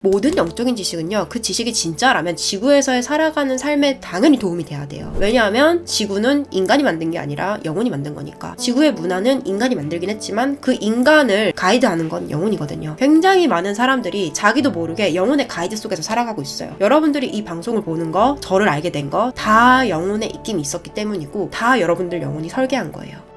모든 영적인 지식은요, 그 지식이 진짜라면 지구에서의 살아가는 삶에 당연히 도움이 돼야 돼요. 왜냐하면 지구는 인간이 만든 게 아니라 영혼이 만든 거니까. 지구의 문화는 인간이 만들긴 했지만 그 인간을 가이드하는 건 영혼이거든요. 굉장히 많은 사람들이 자기도 모르게 영혼의 가이드 속에서 살아가고 있어요. 여러분들이 이 방송을 보는 거, 저를 알게 된 거 다 영혼의 입김이 있었기 때문이고 다 여러분들 영혼이 설계한 거예요.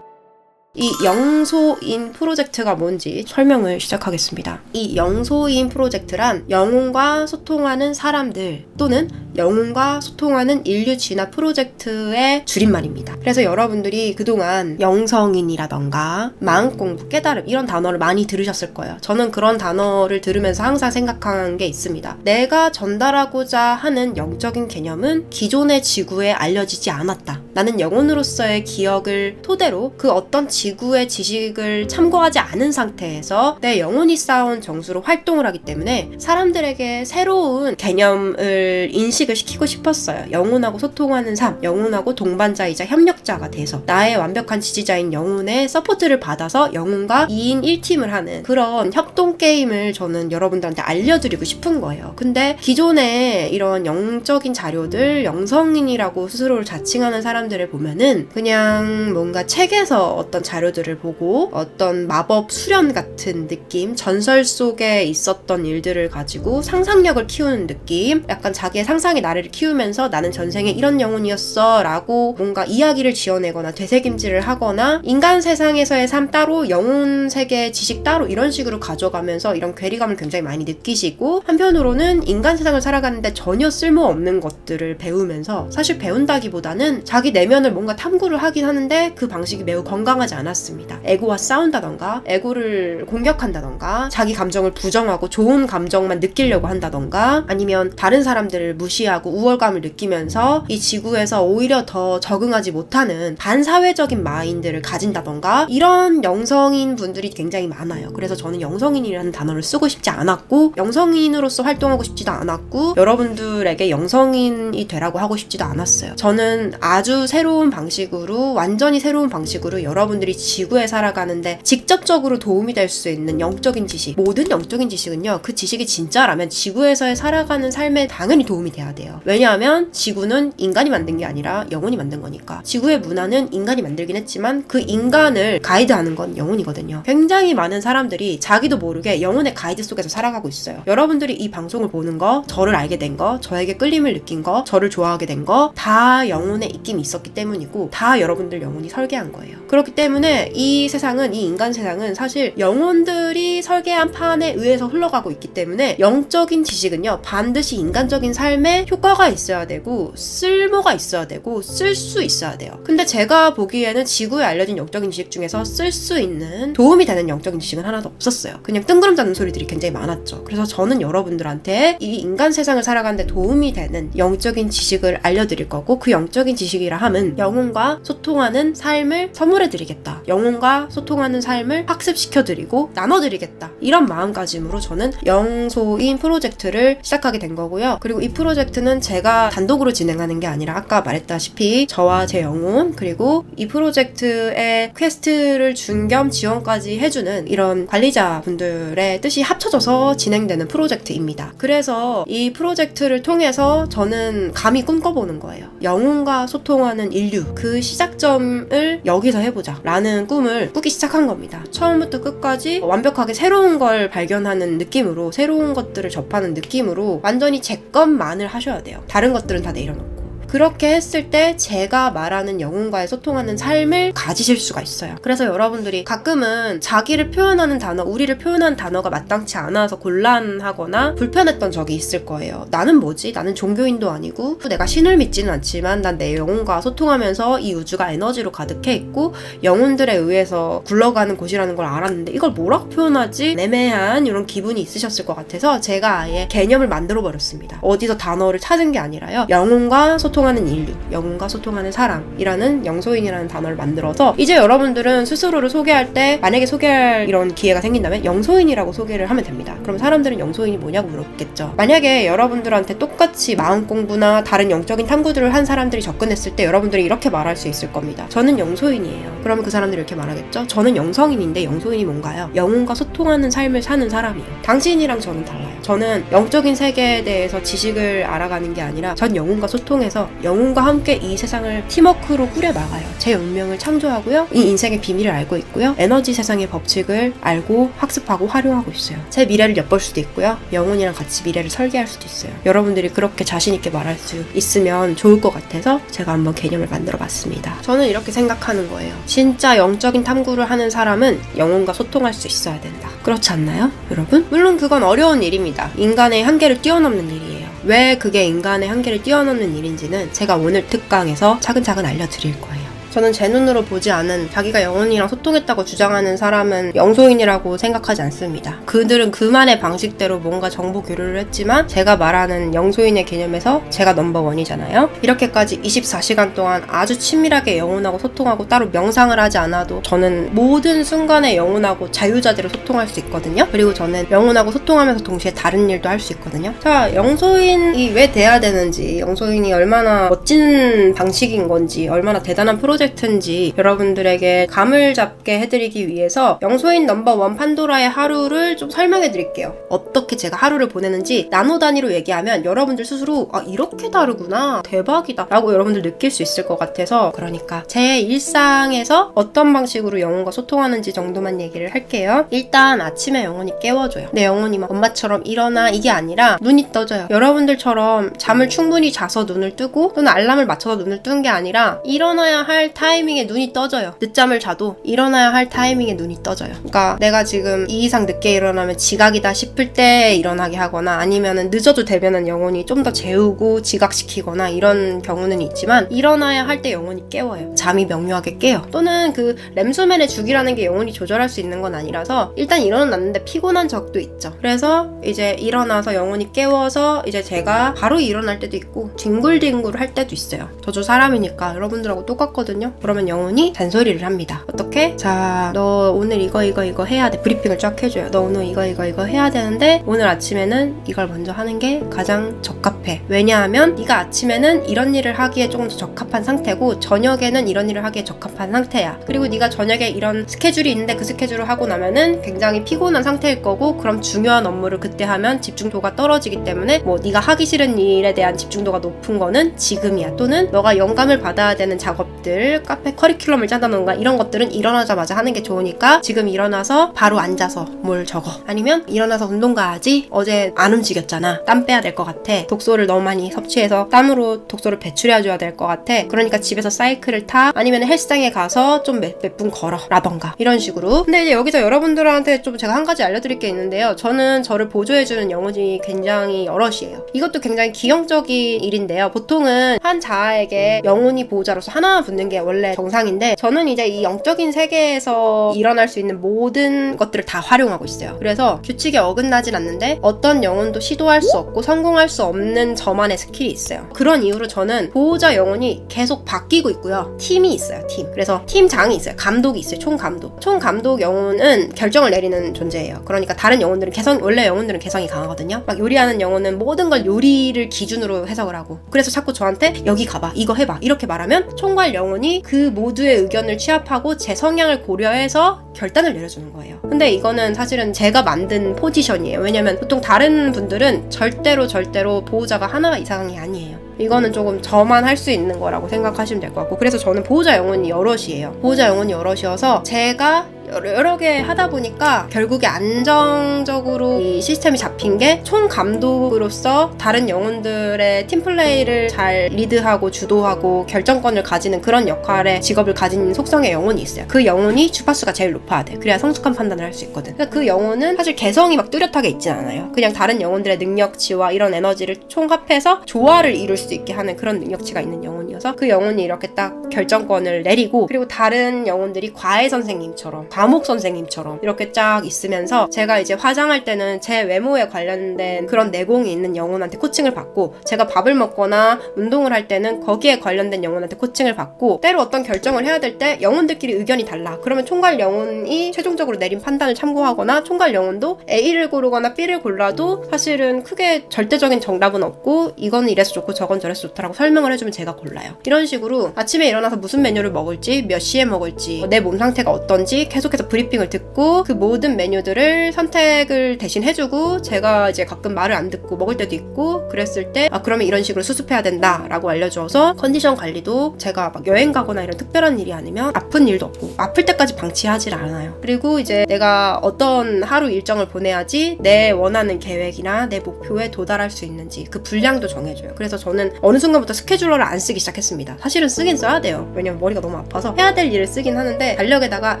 이 영소인 프로젝트가 뭔지 설명을 시작하겠습니다. 이 영소인 프로젝트란 영혼과 소통하는 사람들 또는 영혼과 소통하는 인류 진화 프로젝트의 줄임말입니다. 그래서 여러분들이 그동안 영성인이라던가 마음공부, 깨달음 이런 단어를 많이 들으셨을 거예요. 저는 그런 단어를 들으면서 항상 생각한 게 있습니다. 내가 전달하고자 하는 영적인 개념은 기존의 지구에 알려지지 않았다. 나는 영혼으로서의 기억을 토대로 그 어떤 지구의 지식을 참고하지 않은 상태에서 내 영혼이 쌓아온 정수로 활동을 하기 때문에 사람들에게 새로운 개념을 인식을 시키고 싶었어요. 영혼하고 소통하는 삶, 영혼하고 동반자이자 협력자가 돼서 나의 완벽한 지지자인 영혼의 서포트를 받아서 영혼과 2인 1팀을 하는 그런 협동 게임을 저는 여러분들한테 알려드리고 싶은 거예요. 근데 기존에 이런 영적인 자료들, 영성인이라고 스스로를 자칭하는 사람들을 보면은 그냥 뭔가 책에서 어떤 자료들을 보고 어떤 마법 수련 같은 느낌, 전설 속에 있었던 일들을 가지고 상상력을 키우는 느낌, 약간 자기의 상상의 나래를 키우면서 나는 전생에 이런 영혼이었어 라고 뭔가 이야기를 지어내거나 되새김질을 하거나 인간 세상에서의 삶 따로 영혼 세계의 지식 따로 이런 식으로 가져가면서 이런 괴리감을 굉장히 많이 느끼시고, 한편으로는 인간 세상을 살아가는데 전혀 쓸모없는 것들을 배우면서, 사실 배운다기보다는 자기 내면을 뭔가 탐구를 하긴 하는데 그 방식이 매우 건강하지 않았습니다. 에고와 싸운다던가 에고를 공격한다던가 자기 감정을 부정하고 좋은 감정만 느끼려고 한다던가 아니면 다른 사람들을 무시하고 우월감을 느끼면서 이 지구에서 오히려 더 적응하지 못하는 반사회적인 마인드를 가진다던가 이런 영성인 분들이 굉장히 많아요. 그래서 저는 영성인이라는 단어를 쓰고 싶지 않았고 영성인으로서 활동하고 싶지도 않았고 여러분들에게 영성인이 되라고 하고 싶지도 않았어요. 저는 아주 새로운 방식으로, 완전히 새로운 방식으로 여러분들이 지구에 살아가는데 직접적으로 도움이 될 수 있는 영적인 지식, 모든 영적인 지식은요, 그 지식이 진짜라면 지구에서의 살아가는 삶에 당연히 도움이 돼야 돼요. 왜냐하면 지구는 인간이 만든 게 아니라 영혼이 만든 거니까. 지구의 문화는 인간이 만들긴 했지만 그 인간을 가이드하는 건 영혼이거든요. 굉장히 많은 사람들이 자기도 모르게 영혼의 가이드 속에서 살아가고 있어요. 여러분들이 이 방송을 보는 거, 저를 알게 된 거, 저에게 끌림을 느낀 거, 저를 좋아하게 된 거 다 영혼의 입김이 있었기 때문이고 다 여러분들 영혼이 설계한 거예요. 그렇기 때문에 이 세상은, 이 인간 세상은 사실 영혼들이 설계한 판에 의해서 흘러가고 있기 때문에 영적인 지식은요, 반드시 인간적인 삶에 효과가 있어야 되고 쓸모가 있어야 되고 쓸 수 있어야 돼요. 근데 제가 보기에는 지구에 알려진 영적인 지식 중에서 쓸 수 있는, 도움이 되는 영적인 지식은 하나도 없었어요. 그냥 뜬구름 잡는 소리들이 굉장히 많았죠. 그래서 저는 여러분들한테 이 인간 세상을 살아가는데 도움이 되는 영적인 지식을 알려드릴 거고, 그 영적인 지식이라 함은 영혼과 소통하는 삶을 선물해드리겠다, 영혼과 소통하는 삶을 학습시켜드리고 나눠드리겠다, 이런 마음가짐으로 저는 영소인 프로젝트를 시작하게 된 거고요. 그리고 이 프로젝트는 제가 단독으로 진행하는 게 아니라 아까 말했다시피 저와 제 영혼, 그리고 이 프로젝트의 퀘스트를 준 겸 지원까지 해주는 이런 관리자분들의 뜻이 합쳐져서 진행되는 프로젝트입니다. 그래서 이 프로젝트를 통해서 저는 감히 꿈꿔보는 거예요. 영혼과 소통하는 인류, 그 시작점을 여기서 해보자 라는 꿈을 꾸기 시작한 겁니다. 처음부터 끝까지 완벽하게 새로운 걸 발견하는 느낌으로, 새로운 것들을 접하는 느낌으로 완전히 제 것만을 하셔야 돼요. 다른 것들은 다 내려놓고. 그렇게 했을 때 제가 말하는 영혼과의 소통하는 삶을 가지실 수가 있어요. 그래서 여러분들이 가끔은 자기를 표현하는 단어, 우리를 표현하는 단어가 마땅치 않아서 곤란하거나 불편했던 적이 있을 거예요. 나는 뭐지? 나는 종교인도 아니고 내가 신을 믿지는 않지만 난 내 영혼과 소통하면서 이 우주가 에너지로 가득해 있고 영혼들에 의해서 굴러가는 곳이라는 걸 알았는데 이걸 뭐라고 표현하지? 애매한 이런 기분이 있으셨을 것 같아서 제가 아예 개념을 만들어 버렸습니다. 어디서 단어를 찾은 게 아니라요, 영혼과 소통 소통하는 인류, 영혼과 소통하는 사람이라는 영소인이라는 단어를 만들어서 이제 여러분들은 스스로를 소개할 때 만약에 소개할 이런 기회가 생긴다면 영소인이라고 소개를 하면 됩니다. 그럼 사람들은 영소인이 뭐냐고 물었겠죠. 만약에 여러분들한테 똑같이 마음 공부나 다른 영적인 탐구들을 한 사람들이 접근했을 때 여러분들이 이렇게 말할 수 있을 겁니다. 저는 영소인이에요. 그러면 그 사람들이 이렇게 말하겠죠. 저는 영성인인데 영소인이 뭔가요? 영혼과 소통하는 삶을 사는 사람이에요. 당신이랑 저는 달라요. 저는 영적인 세계에 대해서 지식을 알아가는 게 아니라 전 영혼과 소통해서 영혼과 함께 이 세상을 팀워크로 꾸려나가요. 제 운명을 창조하고요. 이 인생의 비밀을 알고 있고요. 에너지 세상의 법칙을 알고 학습하고 활용하고 있어요. 제 미래를 엿볼 수도 있고요. 영혼이랑 같이 미래를 설계할 수도 있어요. 여러분들이 그렇게 자신 있게 말할 수 있으면 좋을 것 같아서 제가 한번 개념을 만들어 봤습니다. 저는 이렇게 생각하는 거예요. 진짜 영적인 탐구를 하는 사람은 영혼과 소통할 수 있어야 된다. 그렇지 않나요, 여러분? 물론 그건 어려운 일입니다. 인간의 한계를 뛰어넘는 일이에요. 왜 그게 인간의 한계를 뛰어넘는 일인지는 제가 오늘 특강에서 차근차근 알려드릴 거예요. 저는 제 눈으로 보지 않은 자기가 영혼이랑 소통했다고 주장하는 사람은 영소인이라고 생각하지 않습니다. 그들은 그만의 방식대로 뭔가 정보 교류를 했지만 제가 말하는 영소인의 개념에서 제가 넘버원이잖아요. 이렇게까지 24시간 동안 아주 친밀하게 영혼하고 소통하고 따로 명상을 하지 않아도 저는 모든 순간에 영혼하고 자유자재로 소통할 수 있거든요. 그리고 저는 영혼하고 소통하면서 동시에 다른 일도 할 수 있거든요. 자, 영소인이 왜 돼야 되는지, 영소인이 얼마나 멋진 방식인 건지, 얼마나 대단한 프로젝트인지 여러분들에게 감을 잡게 해드리기 위해서 영소인 넘버원 판도라의 하루를 좀 설명해 드릴게요. 어떻게 제가 하루를 보내는지 나노 단위로 얘기하면 여러분들 스스로 아, 이렇게 다르구나, 대박이다 라고 여러분들 느낄 수 있을 것 같아서, 그러니까 제 일상에서 어떤 방식으로 영혼과 소통하는지 정도만 얘기를 할게요. 일단 아침에 영혼이 깨워줘요. 내 영혼이 막 엄마처럼 일어나 이게 아니라 눈이 떠져요. 여러분들처럼 잠을 충분히 자서 눈을 뜨고 또는 알람을 맞춰서 눈을 뜬 게 아니라 일어나야 할 타이밍에 눈이 떠져요. 늦잠을 자도 일어나야 할 타이밍에 눈이 떠져요. 그러니까 내가 지금 이 이상 늦게 일어나면 지각이다 싶을 때 일어나게 하거나 아니면은 늦어도 되면은 영혼이 좀 더 재우고 지각시키거나 이런 경우는 있지만 일어나야 할 때 영혼이 깨워요. 잠이 명료하게 깨요. 또는 그 렘수면의 주기라는 게 영혼이 조절할 수 있는 건 아니라서 일단 일어났는데 피곤한 적도 있죠. 그래서 이제 일어나서 영혼이 깨워서 이제 제가 바로 일어날 때도 있고 뒹굴뒹굴 할 때도 있어요. 저도 사람이니까 여러분들하고 똑같거든요. 그러면 영혼이 잔소리를 합니다. 어떻게? 자, 너 오늘 이거 해야 돼. 브리핑을 쫙 해줘요. 너 오늘 이거 해야 되는데 오늘 아침에는 이걸 먼저 하는 게 가장 적합해. 왜냐하면 네가 아침에는 이런 일을 하기에 조금 더 적합한 상태고 저녁에는 이런 일을 하기에 적합한 상태야. 그리고 네가 저녁에 이런 스케줄이 있는데 그 스케줄을 하고 나면은 굉장히 피곤한 상태일 거고, 그럼 중요한 업무를 그때 하면 집중도가 떨어지기 때문에 뭐 네가 하기 싫은 일에 대한 집중도가 높은 거는 지금이야. 또는 너가 영감을 받아야 되는 작업들, 카페 커리큘럼을 짠다던가 이런 것들은 일어나자마자 하는 게 좋으니까 지금 일어나서 바로 앉아서 뭘 적어. 아니면 일어나서 운동 가야지. 어제 안 움직였잖아. 땀 빼야 될 것 같아. 독소를 너무 많이 섭취해서 땀으로 독소를 배출해줘야 될 것 같아. 그러니까 집에서 사이클을 타. 아니면 헬스장에 가서 좀 몇 분 걸어 라던가 이런 식으로. 근데 이제 여기서 여러분들한테 좀 제가 한 가지 알려드릴 게 있는데요. 저는 저를 보조해주는 영혼이 굉장히 여럿이에요. 이것도 굉장히 기형적인 일인데요. 보통은 한 자아에게 영혼이 보호자로서 하나 붙는 게 원래 정상인데, 저는 이제 이 영적인 세계에서 일어날 수 있는 모든 것들을 다 활용하고 있어요. 그래서 규칙에 어긋나진 않는데 어떤 영혼도 시도할 수 없고 성공할 수 없는 저만의 스킬이 있어요. 그런 이유로 저는 보호자 영혼이 계속 바뀌고 있고요. 팀이 있어요. 팀. 그래서 팀장이 있어요. 감독이 있어요. 총감독. 총감독 영혼은 결정을 내리는 존재예요. 그러니까 다른 영혼들은 원래 영혼들은 개성이 강하거든요. 막 요리하는 영혼은 모든 걸 요리를 기준으로 해석을 하고, 그래서 자꾸 저한테 여기 가봐, 이거 해봐 이렇게 말하면 총괄 영혼이 그 모두의 의견을 취합하고 제 성향을 고려해서 결단을 내려주는 거예요. 근데 이거는 사실은 제가 만든 포지션이에요. 왜냐면 보통 다른 분들은 절대로 보호자가 하나 이상이 아니에요. 이거는 조금 저만 할 수 있는 거라고 생각하시면 될 것 같고, 그래서 저는 보호자 영혼이 여럿이에요. 보호자 영혼이 여럿이어서 제가 여러 개 하다 보니까 결국에 안정적으로 이 시스템이 잡힌 게 총감독으로서 다른 영혼들의 팀플레이를 잘 리드하고 주도하고 결정권을 가지는 그런 역할의 직업을 가진 속성의 영혼이 있어요. 그 영혼이 주파수가 제일 높아야 돼. 그래야 성숙한 판단을 할 수 있거든. 그러니까 그 영혼은 사실 개성이 막 뚜렷하게 있진 않아요. 그냥 다른 영혼들의 능력치와 이런 에너지를 총합해서 조화를 이룰 수 있게 하는 그런 능력치가 있는 영혼이어서 이러면서 그 영혼이 이렇게 딱 결정권을 내리고, 그리고 다른 영혼들이 과외 선생님처럼, 과목 선생님처럼 이렇게 쫙 있으면서 제가 이제 화장할 때는 제 외모에 관련된 그런 내공이 있는 영혼한테 코칭을 받고, 제가 밥을 먹거나 운동을 할 때는 거기에 관련된 영혼한테 코칭을 받고, 때로 어떤 결정을 해야 될 때 영혼들끼리 의견이 달라. 그러면 총괄 영혼이 최종적으로 내린 판단을 참고하거나, 총괄 영혼도 A를 고르거나 B를 골라도 사실은 크게 절대적인 정답은 없고, 이거는 이래서 좋고 저건 저래서 좋다라고 설명을 해주면 제가 골라요. 이런 식으로 아침에 일어나서 무슨 메뉴를 먹을지, 몇 시에 먹을지, 내 몸 상태가 어떤지 계속해서 브리핑을 듣고, 그 모든 메뉴들을 선택을 대신 해주고, 제가 이제 가끔 말을 안 듣고 먹을 때도 있고, 그랬을 때 그러면 이런 식으로 수습해야 된다 라고 알려줘서, 컨디션 관리도 제가 막 여행 가거나 이런 특별한 일이 아니면 아픈 일도 없고, 아플 때까지 방치하질 않아요. 그리고 이제 내가 어떤 하루 일정을 보내야지 내 원하는 계획이나 내 목표에 도달할 수 있는지 그 분량도 정해줘요. 그래서 저는 어느 순간부터 스케줄러를 안 쓰기 시작했습니다. 사실은 쓰긴 써야 돼요. 왜냐면 머리가 너무 아파서 해야 될 일을 쓰긴 하는데, 달력에다가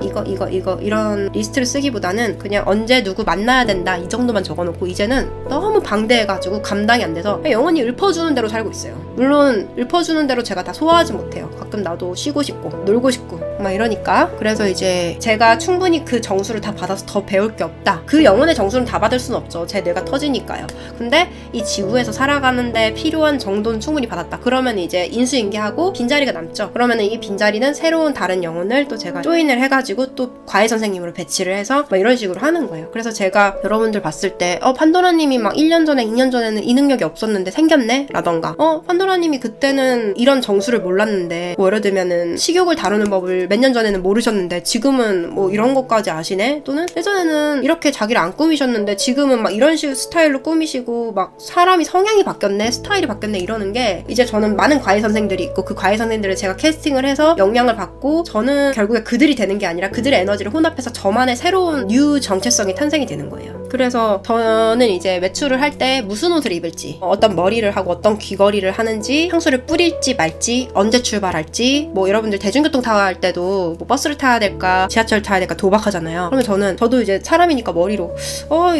이거 이런 리스트를 쓰기보다는 그냥 언제 누구 만나야 된다 이 정도만 적어놓고, 이제는 너무 방대해가지고 감당이 안 돼서 영원히 읊어주는 대로 살고 있어요. 물론 읊어주는 대로 제가 다 소화하지 못해요. 가끔 나도 쉬고 싶고 놀고 싶고 막 이러니까. 그래서 이제 제가 충분히 그 정수를 다 받아서 더 배울 게 없다, 그 영혼의 정수는 다 받을 수는 없죠. 제 뇌가 터지니까요. 근데 이 지구에서 살아가는데 필요한 정도는 충분히 받았다. 그러면 이제 인수인계하고 빈자리가 남죠. 그러면 이 빈자리는 새로운 다른 영혼을 또 제가 조인을 해가지고 또 과외 선생님으로 배치를 해서 막 이런 식으로 하는 거예요. 그래서 제가 여러분들 봤을 때 판도라님이 막 1년 전에 2년 전에는 이 능력이 없었는데 생겼네? 라던가 판도라님이 그때는 이런 정수를 몰랐는데, 뭐 예를 들면은 식욕을 다루는 법을 몇 년 전에는 모르셨는데 지금은 뭐 이런 것까지 아시네? 또는 예전에는 이렇게 자기를 안 꾸미셨는데 지금은 막 이런 식의 스타일로 꾸미시고, 막 사람이 성향이 바뀌었네, 스타일이 바뀌었네, 이러는 게, 이제 저는 많은 과외 선생들이 있고 그 과외 선생들을 제가 캐스팅을 해서 영향을 받고, 저는 결국에 그들이 되는 게 아니라 그들의 에너지를 혼합해서 저만의 새로운 뉴 정체성이 탄생이 되는 거예요. 그래서 저는 이제 외출을 할 때 무슨 옷을 입을지, 어떤 머리를 하고 어떤 귀걸이를 하는지, 향수를 뿌릴지 말지, 언제 출발할지, 뭐 여러분들 대중교통 타야 할 때도 뭐 버스를 타야 될까 지하철 타야 될까 도박하잖아요. 그러면 저도 이제 사람이니까 머리로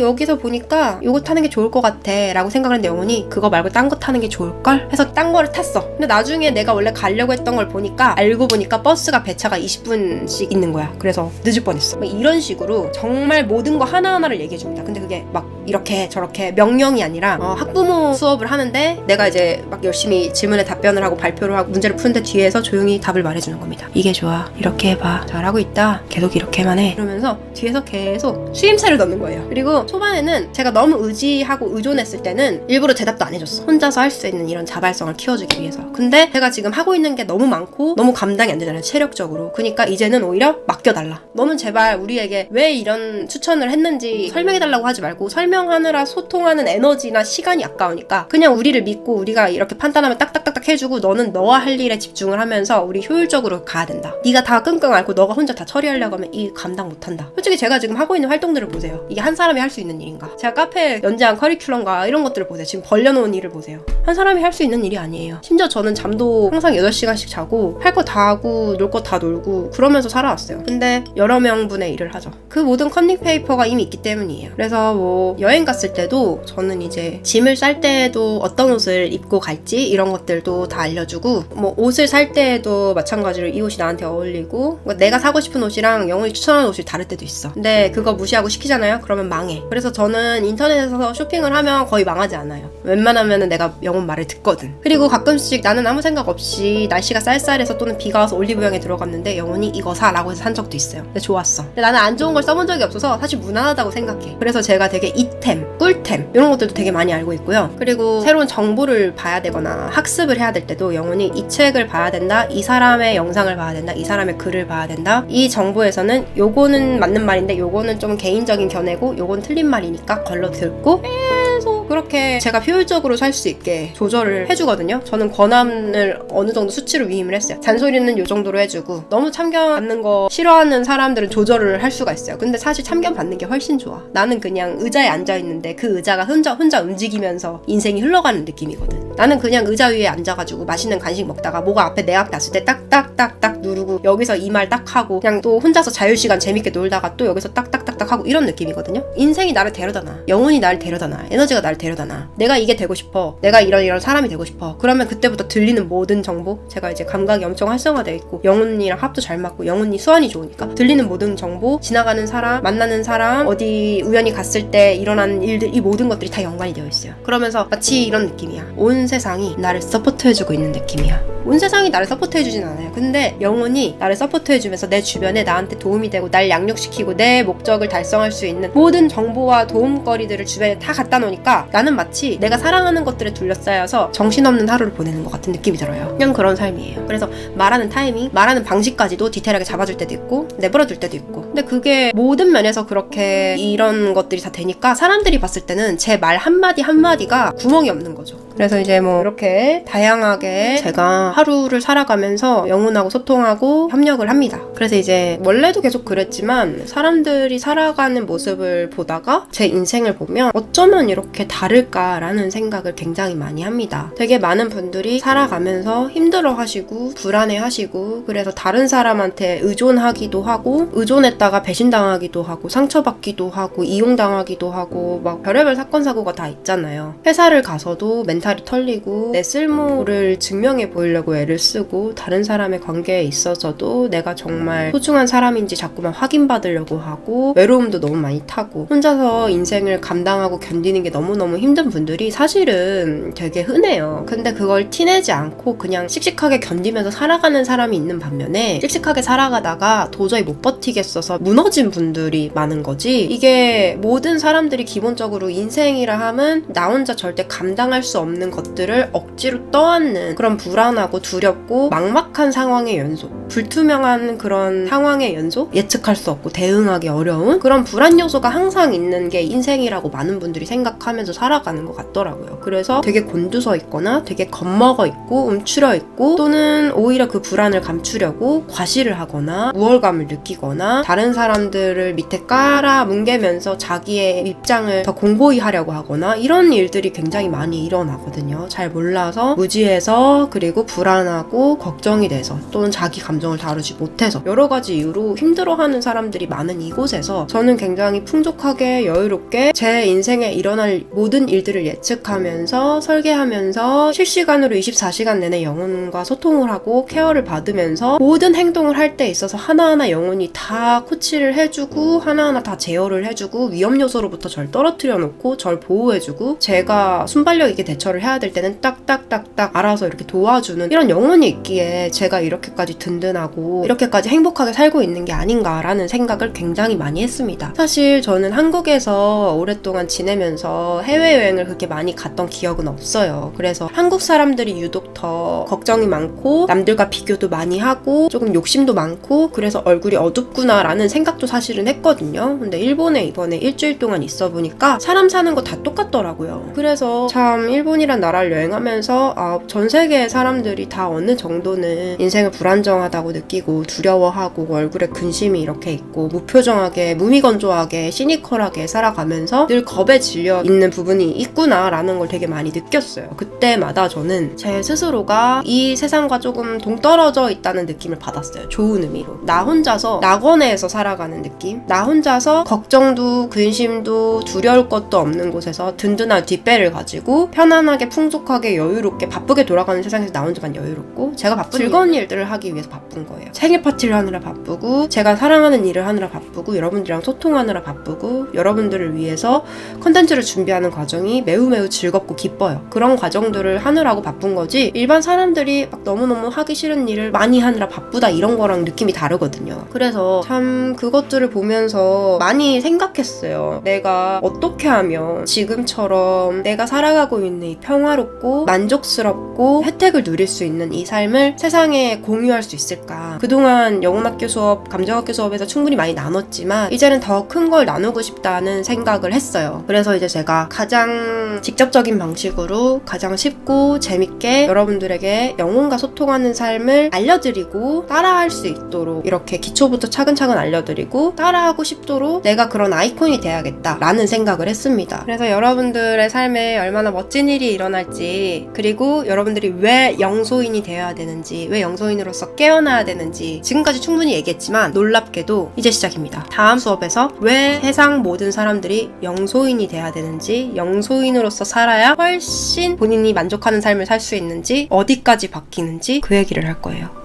여기서 보니까 요거 타는 게 좋을 것 같아 라고 생각을 했는데, 영혼이 그거 말고 딴 거 타는 게 좋을걸? 해서 딴 거를 탔어. 근데 나중에 내가 원래 가려고 했던 걸 보니까, 알고 보니까 버스가 배차가 20분씩 있는 거야. 그래서 늦을 뻔했어. 막 이런 식으로 정말 모든 거 하나하나를 얘기해줍니다. 근데 그게 막 이렇게 저렇게 명령이 아니라 학부모 수업을 하는데 내가 이제 막 열심히 질문에 답변을 하고 발표를 하고 문제를 푸는데 뒤에서 조용히 답을 말해주는 겁니다. 이게 좋아, 이렇게 해봐, 잘하고 있다, 계속 이렇게만 해, 이러면서 뒤에서 계속 추임새를 넣는 거예요. 그리고 초반에는 제가 너무 의지하고 의존했을 때는 일부러 대답도 안 해줬어. 혼자서 할 수 있는 이런 자발성을 키워주기 위해서. 근데 제가 지금 하고 있는 게 너무 많고 너무 감당이 안 되잖아요, 체력적으로. 그러니까 이제는 오히려 맡겨달라. 너는 제발 우리에게 왜 이런 추천을 했는지 설명해달라고 하지 말고, 설명하느라 소통하는 에너지나 시간이 아까우니까 그냥 우리를 믿고 우리가 이렇게 판단하면 딱딱딱딱 해주고, 너는 너와 할 일에 집중을 하면서 우리 효율적으로 가야 된다. 네가 다 끙끙 앓고 너가 혼자 다 처리하려고 하면 이 감당 못한다. 솔직히 제가 지금 하고 있는 활동들을 보세요. 이게 한 사람이 할 수 있는 일인가? 제가 카페 연재한 커리큘럼과 이런 것들을 보세요. 지금 벌려놓은 일을 보세요. 한 사람이 할 수 있는 일이 아니에요. 심지어 저는 잠도 항상 8시간씩 자고 할 거 다 하고 놀 거 다 놀고 그러면서 살아왔어요. 근데 여러 명분의 일을 하죠. 그 모든 커닝 페이퍼가 이미 있기 때문이에요. 그래서 뭐 여행 갔을 때도 저는 이제 짐을 쌀 때도 어떤 옷을 입고 갈지 이런 것들도 다 알려주고, 뭐 옷을 살 때도 마찬가지로 이 옷이 나한테 어울리고, 내가 사고 싶은 옷이랑 영혼이 추천하는 옷이 다를 때도 있어. 근데 그거 무시하고 시키잖아요? 그러면 망해. 그래서 저는 인터넷에서 쇼핑을 하면 거의 망하지 않아요. 웬만하면 내가 영혼 말을 듣거든. 그리고 가끔씩 나는 아무 생각 없이 날씨가 쌀쌀해서 또는 비가 와서 올리브영에 들어갔는데 영혼이 이거 사 라고 해서 산 적도 있어요. 근데 좋았어. 근데 나는 안 좋은 걸 써본 적이 없어서 사실 무난하다고 생각해. 그래서 제가 되게 이템, 꿀템 이런 것들도 되게 많이 알고 있고요. 그리고 새로운 정보를 봐야 되거나 학습을 해야 될 때도 영혼이 이 책을 봐야 된다, 이 사람의 영상을 봐야 된다, 이 사람의 글을 봐야 된다, 이 정보에서는 요거는 맞는 말인데 요거는 좀 개인적인 견해고 요건 틀린 말이니까 걸러 듣고 계속 그렇게 제가 효율적으로 살 수 있게 조절을 해주거든요. 저는 권한을 어느 정도 수치로 위임을 했어요. 잔소리는 요 정도로 해주고, 너무 참견 받는 거 싫어하는 사람들은 조절을 할 수가 있어요. 근데 사실 참견 받는 게 훨씬 좋아. 나는 그냥 의자에 앉아있는데 그 의자가 혼자 움직이면서 인생이 흘러가는 느낌이거든. 나는 그냥 의자 위에 앉아가지고 맛있는 간식 먹다가 뭐가 내 앞에 왔을 때 딱딱딱딱 누르고 여기서 이 말 딱 하고 그냥 또 혼자서 자유시간 재밌게 놀다가 또 여기서 딱딱딱딱 하고 이런 느낌이거든요. 인생이 나를 데려다놔. 영혼이 나를 데려다놔. 에너지가 나를 데려다놔. 내가 이게 되고 싶어. 내가 이런 사람이 되고 싶어. 그러면 그때부터 들리는 모든 정보, 제가 이제 감각이 엄청 활성화되어 있고 영혼이랑 합도 잘 맞고 영혼이 수완이 좋으니까 들리는 모든 정보, 지나가는 사람, 만나는 사람, 어디 우연히 갔을 때 일어나는 일들, 이 모든 것들이 다 연관이 되어 있어요. 그러면서 마치 이런 느낌이야. 온 세상이 나를 서포트해주고 있는 느낌이야. 온 세상이 나를 서포트해주진 않아요. 근데 영혼이 나를 서포트해주면서 내 주변에 나한테 도움이 되고 날 양육시키고 내 목적을 달성할 수 있는 모든 정보와 도움거리들을 주변에 다 갖다 놓으니까 나는 마치 내가 사랑하는 것들에 둘러싸여서 정신없는 하루를 보내는 것 같은 느낌이 들어요. 그냥 그런 삶이에요. 그래서 말하는 타이밍, 말하는 방식까지도 디테일하게 잡아줄 때도 있고 내버려둘 때도 있고, 근데 그게 모든 면에서 그렇게 이런 것들이 다 되니까 사람들이 봤을 때는 제 말 한마디 한마디가 구멍이 없는 거죠. 그래서 이제 뭐 이렇게 다양하게 제가 하루를 살아가면서 영혼하고 소통하고 협력을 합니다. 그래서 이제 원래도 계속 그랬지만 사람들이 살아가는 모습을 보다가 제 인생을 보면 어쩌면 이렇게 다를까라는 생각을 굉장히 많이 합니다. 되게 많은 분들이 살아가면서 힘들어하시고 불안해하시고, 그래서 다른 사람한테 의존하기도 하고 의존했다가 배신당하기도 하고 상처받기도 하고 이용당하기도 하고 막 별의별 사건 사고가 다 있잖아요. 회사를 가서도 멘탈이 털리고 내 쓸모를 증명해 보이려고 애를 쓰고 다른 사람의 관계에 있어서도 내가 정말 소중한 사람인지 자꾸만 확인받으려고 하고 외로움도 너무 많이 타고 혼자서 인생을 감당하고 견디는 게 너무너무 힘든 분들이 사실은 되게 흔해요. 근데 그걸 티내지 않고 그냥 씩씩하게 견디면서 살아가는 사람이 있는 반면에 씩씩하게 살아가다가 도저히 못 버티겠어서 무너진 분들이 많은 거지. 이게 모든 사람들이 기본적으로 인생이라 함은 나 혼자 절대 감당할 수 없는 것들을 억지로 떠안는 그런 불안하고 두렵고 막막한 상황의 연속, 불투명한 그런 상황의 연속, 예측할 수 없고 대응하기 어려운 그런 불안 요소가 항상 있는 게 인생이라고 많은 분들이 생각하면서 살아가는 것 같더라고요. 그래서 되게 곤두서 있거나 되게 겁먹어 있고 움츠려 있고, 또는 오히려 그 불안을 감추려고 과시를 하거나 우월감을 느끼거나 다른 사람들을 밑에 깔아 뭉개면서 자기의 입장을 더 공고히 하려고 하거나 이런 일들이 굉장히 많이 일어나거든요. 잘 몰라서 무지해서, 그리고 불안하고 걱정이 돼서, 또는 자기 감정을 다루지 못해서 여러 가지 이유로 힘들어하는 사람들이 많은 이곳에서 저는 굉장히 풍족하게 여유롭게 제 인생에 일어날 모든 일들을 예측하면서 설계하면서 실시간으로 24시간 내내 영혼과 소통을 하고 케어를 받으면서 모든 행동을 할 때 있어서 하나하나 영혼이 다 코치를 해주고 하나하나 다 제어를 해주고 위험 요소로부터 절 떨어뜨려 놓고 절 보호해주고, 제가 순발력 있게 대처를 해야 될 때는 딱딱딱딱 알아서 이렇게 도와주는 이런 영혼이 있기에 제가 이렇게까지 든든하고 이렇게까지 행복하게 살고 있는 게 아닌가라는 생각을 굉장히 많이 했습니다. 사실 저는 한국에서 오랫동안 지내면서 해외여행을 그렇게 많이 갔던 기억은 없어요. 그래서 한국 사람들이 유독 더 걱정이 많고 남들과 비교도 많이 하고 조금 욕심도 많고 그래서 얼굴이 어둡구나라는 생각도 사실은 했거든요. 근데 일본에 이번에 일주일 동안 있어 보니까 사람 사는 거 다 똑같더라고요. 그래서 참 일본이란 나라를 여행하면서 전 세계의 사람들이 다 어느 정도는 인생을 불안정하다고 느끼고 두려워하고 얼굴에 근심이 이렇게 있고 무표정하게 무미건조하게 시니컬하게 살아가면서 늘 겁에 질려 있는 부분이 있구나라는 걸 되게 많이 느꼈어요. 그때마다 저는 제 스스로가 이 세상과 조금 동떨어져 있다는 느낌을 받았어요. 좋은 의미로. 나 혼자서 낙원에서 살아가는 느낌? 나 혼자서 걱정도 근심도 두려울 것도 없는 곳에서 든든한 뒷배를 가지고 편안하게 풍족하게 여유롭게 바쁘게 돌아가는 세상에서 나 혼자만 여유롭고, 제가 바쁜 즐거운 일들을 하기 위해서 바쁜 거예요. 생일 파티를 하느라 바쁘고 제가 사랑하는 일을 하느라 바쁘고 여러분들이랑 소통하느라 바쁘고 여러분들을 위해서 컨텐츠를 준비하는 과정이 매우 즐겁고 기뻐요. 그런 과정들을 하느라고 바쁜 거지 일반 사람들이 막 너무너무 하기 싫은 일을 많이 하느라 바쁘다 이런 거랑 느낌이 다르거든요. 그래서 참 그것들을 보면서 많이 생각했어요. 내가 어떻게 하면 지금처럼 내가 살아가고 있는 이 평화롭고 만족스럽고 혜택을 누릴 수 있는 이 삶을 세상에 공유할 수 있을까? 있을까? 그동안 영혼학교 수업, 감정학교 수업에서 충분히 많이 나눴지만 이제는 더 큰 걸 나누고 싶다는 생각을 했어요. 그래서 이제 제가 가장 직접적인 방식으로 가장 쉽고 재밌게 여러분들에게 영혼과 소통하는 삶을 알려드리고 따라할 수 있도록 이렇게 기초부터 차근차근 알려드리고 따라하고 싶도록 내가 그런 아이콘이 돼야겠다라는 생각을 했습니다. 그래서 여러분들의 삶에 얼마나 멋진 일이 일어날지, 그리고 여러분들이 왜 영소인이 되어야 되는지, 왜 영소인으로서 깨어나야 되는지 지금까지 충분히 얘기했지만 놀랍게도 이제 시작입니다. 다음 수업에서 왜 세상 모든 사람들이 영소인이 돼야 되는지, 영소인으로서 살아야 훨씬 본인이 만족하는 삶을 살 수 있는지, 어디까지 바뀌는지 그 얘기를 할 거예요.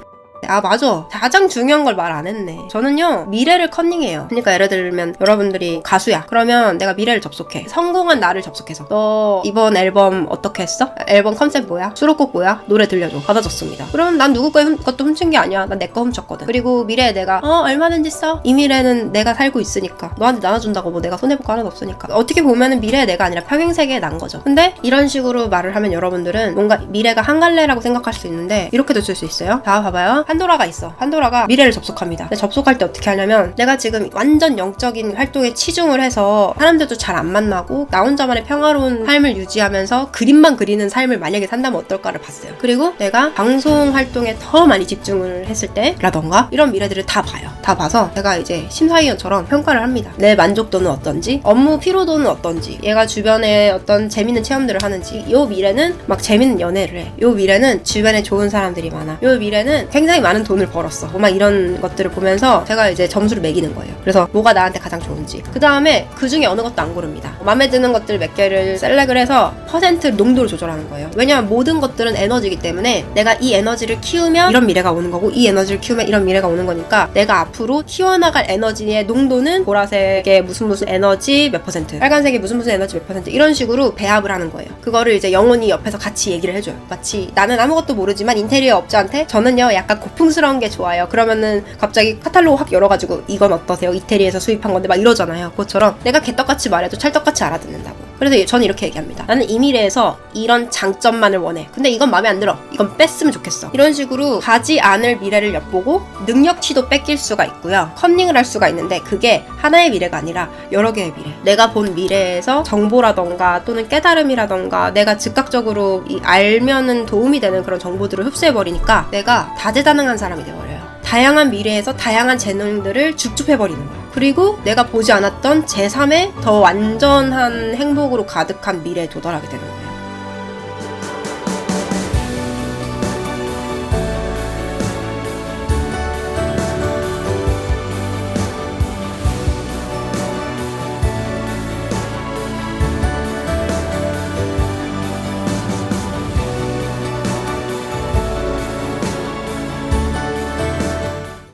아 맞아, 가장 중요한 걸 말 안 했네. 저는요 미래를 컨닝해요. 그러니까 예를 들면 여러분들이 가수야, 그러면 내가 미래를 접속해. 성공한 나를 접속해서 너 이번 앨범 어떻게 했어? 앨범 컨셉 뭐야? 수록곡 뭐야? 노래 들려줘. 받아줬습니다. 그럼 난 누구 것도 훔친 게 아니야. 난 내 거 훔쳤거든. 그리고 미래에 내가 얼마든지 써. 이 미래는 내가 살고 있으니까, 너한테 나눠준다고 뭐 내가 손해볼 거 하나도 없으니까. 어떻게 보면은 미래의 내가 아니라 평행세계에 난 거죠. 근데 이런 식으로 말을 하면 여러분들은 뭔가 미래가 한 갈래라고 생각할 수 있는데 이렇게도 쓸 수 있어요. 자 봐봐요. 판도라가 있어. 판도라가 미래를 접속합니다. 근데 접속할 때 어떻게 하냐면, 내가 지금 완전 영적인 활동에 치중을 해서 사람들도 잘 안 만나고 나 혼자만의 평화로운 삶을 유지하면서 그림만 그리는 삶을 만약에 산다면 어떨까를 봤어요. 그리고 내가 방송 활동에 더 많이 집중을 했을 때라던가 이런 미래들을 다 봐요. 다 봐서 제가 이제 심사위원처럼 평가를 합니다. 내 만족도는 어떤지, 업무 피로도는 어떤지, 얘가 주변에 어떤 재밌는 체험들을 하는지, 요 미래는 막 재밌는 연애를 해, 요 미래는 주변에 좋은 사람들이 많아, 요 미래는 굉장히 많은 돈을 벌었어, 막 이런 것들을 보면서 제가 이제 점수를 매기는 거예요. 그래서 뭐가 나한테 가장 좋은지, 그 다음에 그 중에 어느 것도 안 고릅니다. 마음에 드는 것들 몇 개를 셀렉을 해서 퍼센트 농도를 조절하는 거예요. 왜냐면 모든 것들은 에너지이기 때문에 내가 이 에너지를 키우면 이런 미래가 오는 거고, 이 에너지를 키우면 이런 미래가 오는 거니까 내가 앞으로 키워나갈 에너지의 농도는 보라색의 무슨 에너지 몇 퍼센트, 빨간색의 무슨 에너지 몇 퍼센트, 이런 식으로 배합을 하는 거예요. 그거를 이제 영혼이 옆에서 같이 얘기를 해줘요. 마치 나는 아무것도 모르지만 인테리어 업자한테 저는요 약간 고풍스러운 게 좋아요. 그러면은 갑자기 카탈로그 확 열어가지고 이건 어떠세요? 이태리에서 수입한 건데 막 이러잖아요. 그것처럼 내가 개떡같이 말해도 찰떡같이 알아듣는다고. 그래서 저는 이렇게 얘기합니다. 나는 이 미래에서 이런 장점만을 원해. 근데 이건 마음에 안 들어. 이건 뺐으면 좋겠어. 이런 식으로 가지 않을 미래를 엿보고 능력치도 뺏길 수가 있고요. 컨닝을 할 수가 있는데 그게 하나의 미래가 아니라 여러 개의 미래. 내가 본 미래에서 정보라던가 또는 깨달음이라던가 내가 즉각적으로 알면은 도움이 되는 그런 정보들을 흡수해버리니까 내가 다재다능한 사람이 돼버려요. 다양한 미래에서 다양한 재능들을 죽죽해버리는 거예요. 그리고 내가 보지 않았던 제3의 더 완전한 행복으로 가득한 미래에 도달하게 되는 거예요.